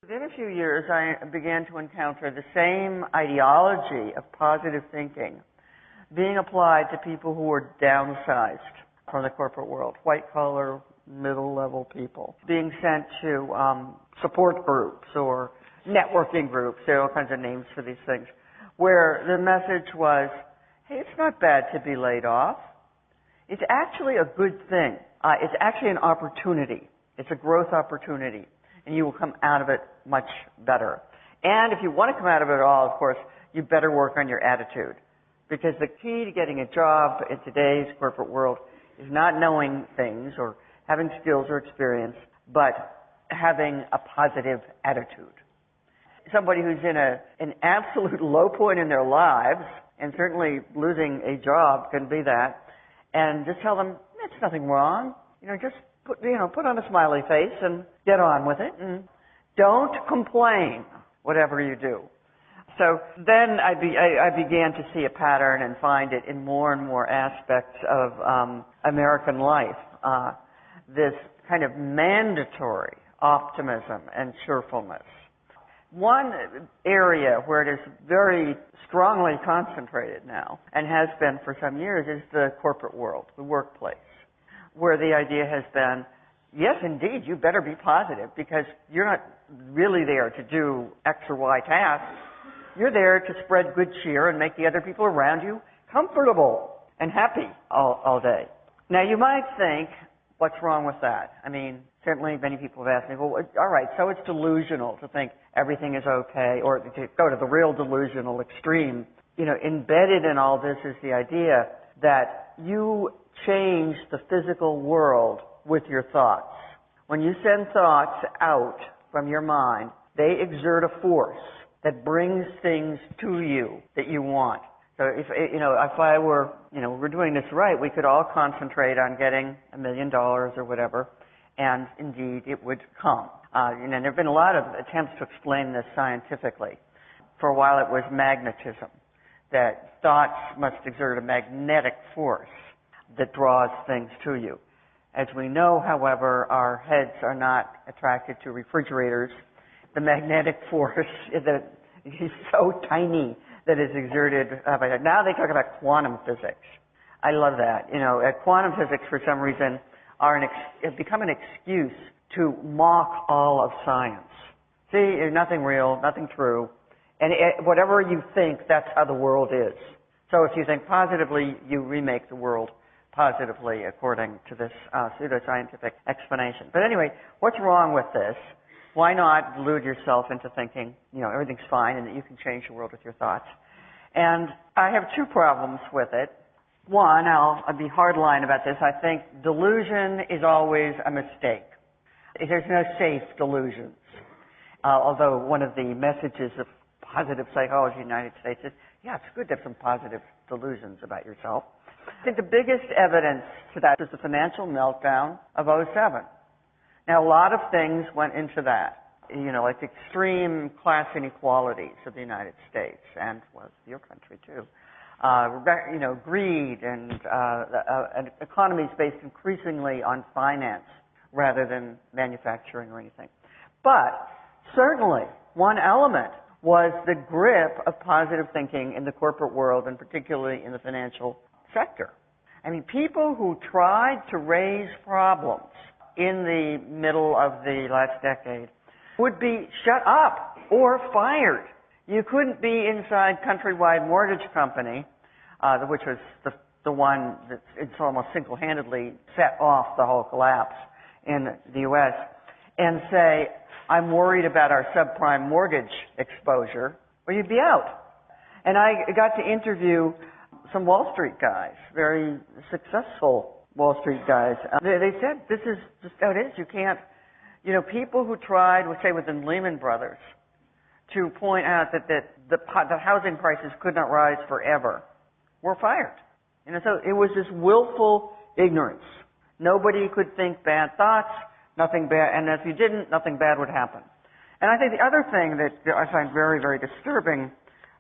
Within a few years, I began to encounter the same ideology of positive thinking being applied to people who were downsized from the corporate world, white-collar, middle-level people, being sent to support groups or networking groups. There are all kinds of names for these things, where the message was, hey, it's not bad to be laid off. It's actually a good thing. It's actually an opportunity. It's a growth opportunity, and you will come out of it much better. And if you want to come out of it at all, of course, you better work on your attitude, because the key to getting a job in today's corporate world is not knowing things or having skills or experience, but having a positive attitude. Somebody who's in an absolute low point in their lives, and certainly losing a job can be that, and just tell them, it's nothing wrong. Just put on a smiley face and get on with it, and don't complain, whatever you do. So then I began to see a pattern and find it in more and more aspects of American life. This kind of mandatory optimism and cheerfulness. One area where it is very strongly concentrated now, and has been for some years, is the corporate world, the workplace, where the idea has been, yes, indeed, you better be positive, because you're not really there to do X or Y tasks. You're there to spread good cheer and make the other people around you comfortable and happy all day. Now, you might think, what's wrong with that? I mean, certainly many people have asked me, well, all right, so it's delusional to think everything is okay, or to go to the real delusional extreme. Embedded in all this is the idea that you change the physical world with your thoughts. When you send thoughts out from your mind, they exert a force that brings things to you that you want. So if I were, we're doing this right, we could all concentrate on getting $1 million or whatever, and indeed it would come. There have been a lot of attempts to explain this scientifically. For a while it was magnetism, that thoughts must exert a magnetic force that draws things to you. As we know, however, our heads are not attracted to refrigerators. The magnetic force is so tiny that is exerted by that. Now they talk about quantum physics. I love that. Quantum physics, for some reason, have become an excuse to mock all of science. See, there's nothing real, nothing true, and whatever you think, that's how the world is. So if you think positively, you remake the world positively, according to this pseudoscientific explanation. But anyway, what's wrong with this? Why not delude yourself into thinking, everything's fine and that you can change the world with your thoughts? And I have two problems with it. One, I'll be hardline about this. I think delusion is always a mistake. There's no safe delusions. Although one of the messages of positive psychology in the United States is, yeah, it's good to have some positive delusions about yourself. I think the biggest evidence to that is the financial meltdown of '07. Now, a lot of things went into that, like extreme class inequalities of the United States, and your country too. Greed and an economies based increasingly on finance rather than manufacturing or anything. But certainly, one element was the grip of positive thinking in the corporate world, and particularly in the financial sector. I mean, people who tried to raise problems in the middle of the last decade would be shut up or fired. You couldn't be inside Countrywide Mortgage Company, which was the one that it's almost single-handedly set off the whole collapse in the U.S., and say, I'm worried about our subprime mortgage exposure, or you'd be out. And I got to interview some Wall Street guys, very successful Wall Street guys. They said, this is just how it is. You can't, people who tried, say within Lehman Brothers, to point out that the housing prices could not rise forever, were fired. So it was this willful ignorance. Nobody could think bad thoughts, nothing bad, and if you didn't, nothing bad would happen. And I think the other thing that I find very, very disturbing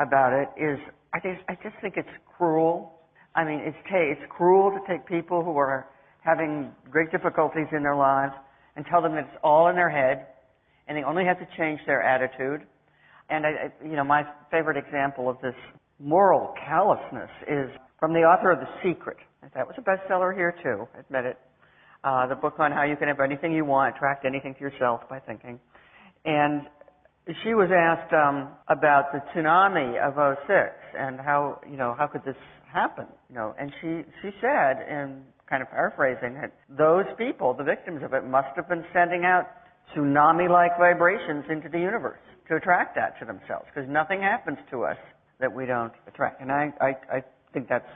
about it is I just think it's cruel. I mean, it's cruel to take people who are having great difficulties in their lives and tell them that it's all in their head, and they only have to change their attitude. And my favorite example of this moral callousness is from the author of The Secret. That was a bestseller here too, admit it. The book on how you can have anything you want, attract anything to yourself by thinking. And she was asked about the tsunami of '06 and how could this happen? And she said, in kind of paraphrasing, that those people, the victims of it, must have been sending out tsunami-like vibrations into the universe to attract that to themselves, because nothing happens to us that we don't attract. And I think that's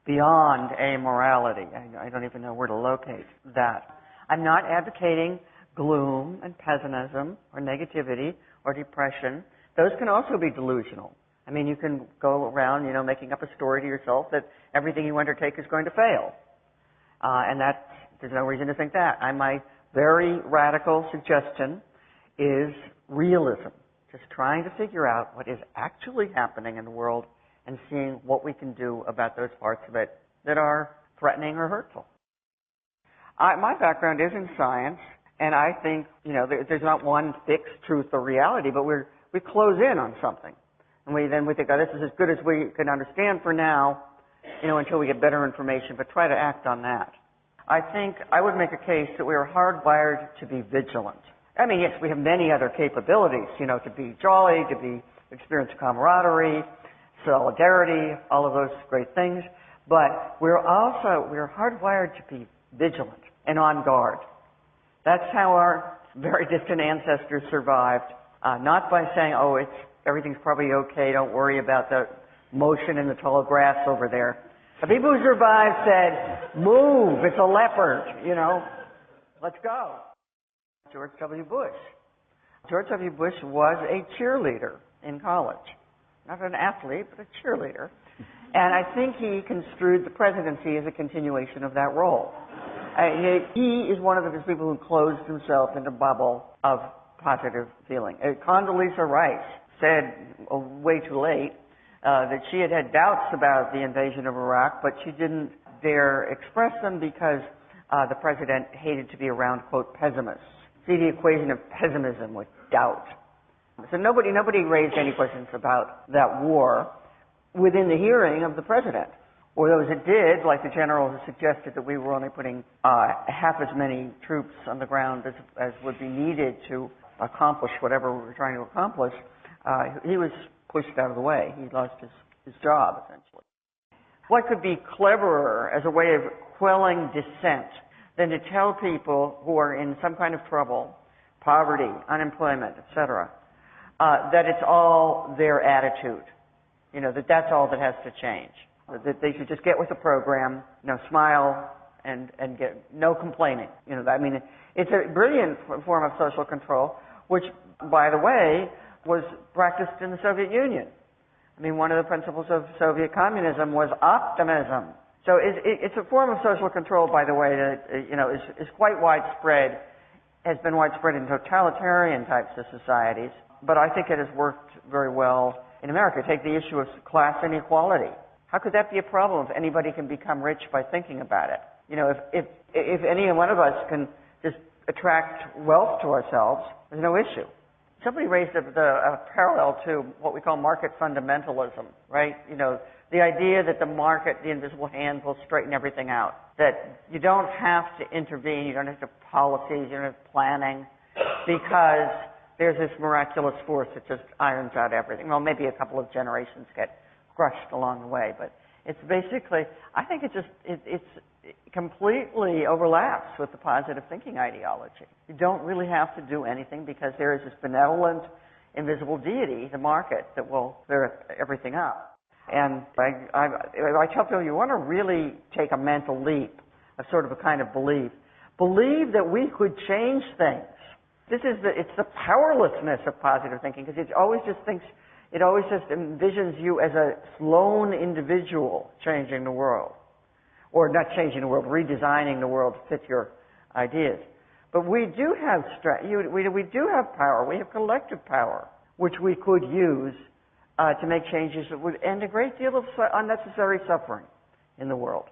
beyond amorality. I don't even know where to locate that. I'm not advocating gloom and pessimism or negativity or depression. Those can also be delusional. I mean, you can go around, making up a story to yourself that everything you undertake is going to fail. And there's no reason to think that. My very radical suggestion is realism. Just trying to figure out what is actually happening in the world and seeing what we can do about those parts of it that are threatening or hurtful. My background is in science, and I think, there's not one fixed truth or reality, but we close in on something. And then we think, this is as good as we can understand for now, until we get better information, but try to act on that. I think I would make a case that we are hardwired to be vigilant. I mean, yes, we have many other capabilities, to be jolly, to experience camaraderie, solidarity, all of those great things. But we're hardwired to be vigilant and on guard. That's how our very distant ancestors survived, not by saying, everything's probably okay, don't worry about the motion in the tall grass over there. The people who survived said, move, it's a leopard, let's go. George W. Bush. George W. Bush was a cheerleader in college. Not an athlete, but a cheerleader. And I think he construed the presidency as a continuation of that role. He is one of those people who closed himself in a bubble of positive feeling. Condoleezza Rice said, way too late, that she had doubts about the invasion of Iraq, but she didn't dare express them because the president hated to be around, quote, pessimists. See the equation of pessimism with doubt. So nobody raised any questions about that war within the hearing of the president. Or those that did, like the general who suggested that we were only putting half as many troops on the ground as would be needed to accomplish whatever we were trying to accomplish, he was pushed out of the way. He lost his job, essentially. What could be cleverer as a way of quelling dissent than to tell people who are in some kind of trouble, poverty, unemployment, etc., that it's all their attitude, that's all that has to change, that they should just get with the program, smile and get no complaining. It's a brilliant form of social control, which, by the way, was practiced in the Soviet Union. One of the principles of Soviet communism was optimism. So it's a form of social control, by the way, that is quite widespread, has been widespread in totalitarian types of societies, but I think it has worked very well in America. Take the issue of class inequality. How could that be a problem if anybody can become rich by thinking about it? If any one of us can just attract wealth to ourselves, there's no issue. Somebody raised a parallel to what we call market fundamentalism, right? The idea that the market, the invisible hand, will straighten everything out. That you don't have to intervene, you don't have to have policies, you don't have planning, because there's this miraculous force that just irons out everything. Well, maybe a couple of generations get crushed along the way, but it's basically, I think it completely overlaps with the positive thinking ideology. You don't really have to do anything because there is this benevolent, invisible deity, the market, that will clear everything up. And I tell people, you want to really take a mental leap, a sort of a kind of believe that we could change things. It's the powerlessness of positive thinking, because it always just envisions you as a lone individual changing the world. Or not changing the world, redesigning the world to fit your ideas. But we do have we do have power. We have collective power, which we could use to make changes that would end a great deal of unnecessary suffering in the world.